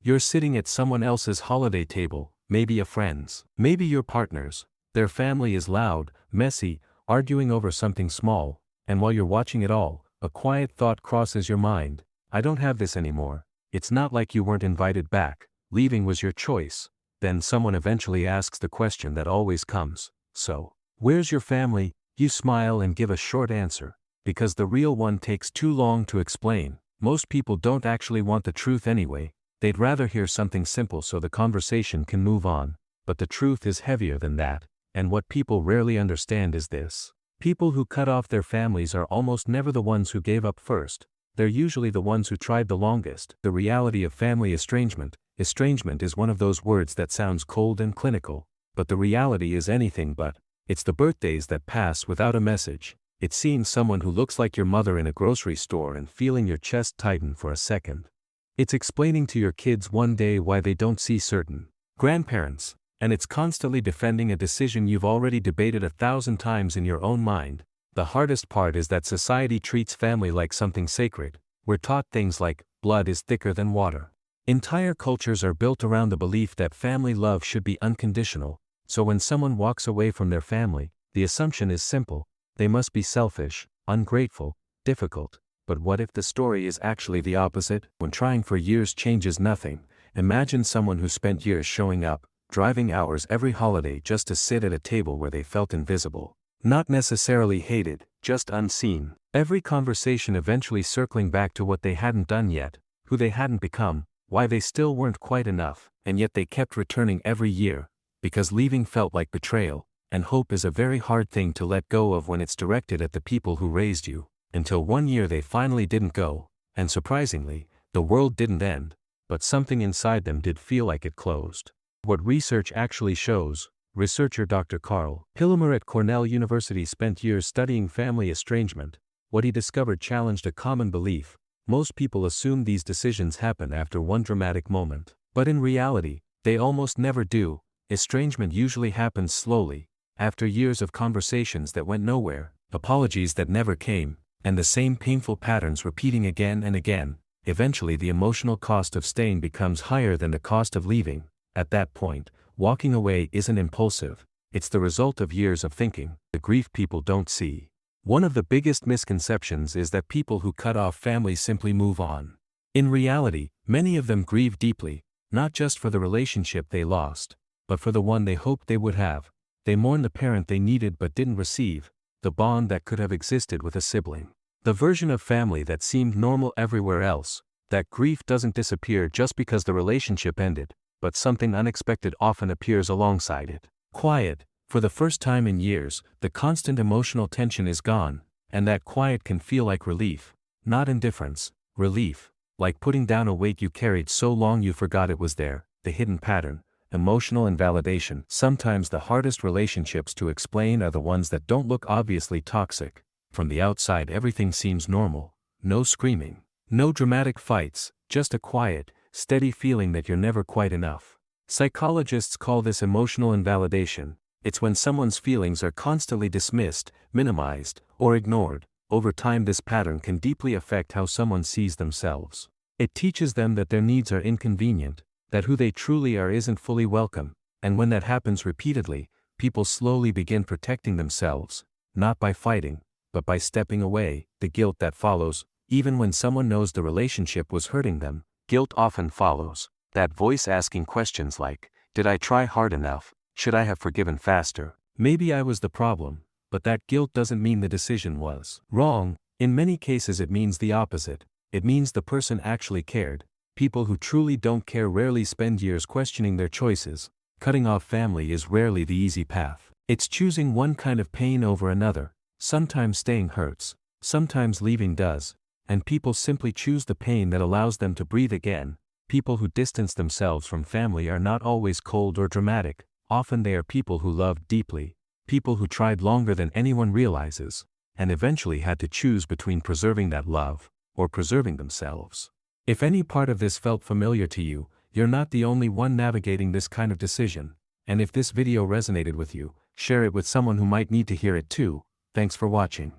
You're sitting at someone else's holiday table, maybe a friend's, maybe your partner's. Their family is loud, messy, arguing over something small, and while you're watching it all, a quiet thought crosses your mind. I don't have this anymore. It's not like you weren't invited back. Leaving was your choice. Then someone eventually asks the question that always comes. So, where's your family? You smile and give a short answer. Because the real one takes too long to explain. Most people don't actually want the truth anyway. They'd rather hear something simple so the conversation can move on. But the truth is heavier than that. And what people rarely understand is this. People who cut off their families are almost never the ones who gave up first. They're usually the ones who tried the longest. The reality of family estrangement. Estrangement is one of those words that sounds cold and clinical. But the reality is anything but. It's the birthdays that pass without a message. It's seeing someone who looks like your mother in a grocery store and feeling your chest tighten for a second. It's explaining to your kids one day why they don't see certain grandparents. And it's constantly defending a decision you've already debated 1,000 times in your own mind. The hardest part is that society treats family like something sacred. We're taught things like, blood is thicker than water. Entire cultures are built around the belief that family love should be unconditional. So when someone walks away from their family, the assumption is simple. They must be selfish, ungrateful, difficult. But what if the story is actually the opposite? When trying for years changes nothing, imagine someone who spent years showing up, driving hours every holiday just to sit at a table where they felt invisible. Not necessarily hated, just unseen. Every conversation eventually circling back to what they hadn't done yet, who they hadn't become, why they still weren't quite enough, and yet they kept returning every year, because leaving felt like betrayal, and hope is a very hard thing to let go of when it's directed at the people who raised you. Until one year they finally didn't go, and surprisingly, the world didn't end, but something inside them did feel like it closed. What research actually shows, researcher Dr. Carl Pillemer at Cornell University spent years studying family estrangement. What he discovered challenged a common belief. Most people assume these decisions happen after one dramatic moment. But in reality, they almost never do. Estrangement usually happens slowly, after years of conversations that went nowhere, apologies that never came, and the same painful patterns repeating again and again. Eventually the emotional cost of staying becomes higher than the cost of leaving. At that point, walking away isn't impulsive, it's the result of years of thinking, the grief people don't see. One of the biggest misconceptions is that people who cut off families simply move on. In reality, many of them grieve deeply, not just for the relationship they lost, but for the one they hoped they would have. They mourn the parent they needed but didn't receive, the bond that could have existed with a sibling. The version of family that seemed normal everywhere else. That grief doesn't disappear just because the relationship ended, but something unexpected often appears alongside it. Quiet. For the first time in years, the constant emotional tension is gone, and that quiet can feel like relief. Not indifference, relief. Like putting down a weight you carried so long you forgot it was there, the hidden pattern, emotional invalidation. Sometimes the hardest relationships to explain are the ones that don't look obviously toxic. From the outside everything seems normal. No screaming, no dramatic fights, just a quiet, steady feeling that you're never quite enough. Psychologists call this emotional invalidation. It's when someone's feelings are constantly dismissed, minimized, or ignored. Over time this pattern can deeply affect how someone sees themselves. It teaches them that their needs are inconvenient, that who they truly are isn't fully welcome, and when that happens repeatedly, people slowly begin protecting themselves, not by fighting, but by stepping away. The guilt that follows, even when someone knows the relationship was hurting them, guilt often follows. That voice asking questions like, did I try hard enough? Should I have forgiven faster? Maybe I was the problem. But that guilt doesn't mean the decision was wrong. In many cases it means the opposite. It means the person actually cared. People who truly don't care rarely spend years questioning their choices. Cutting off family is rarely the easy path. It's choosing one kind of pain over another. Sometimes staying hurts, sometimes leaving does, and people simply choose the pain that allows them to breathe again. People who distance themselves from family are not always cold or dramatic. Often they are people who loved deeply. People who tried longer than anyone realizes, and eventually had to choose between preserving that love, or preserving themselves. If any part of this felt familiar to you, you're not the only one navigating this kind of decision. And if this video resonated with you, share it with someone who might need to hear it too. Thanks for watching.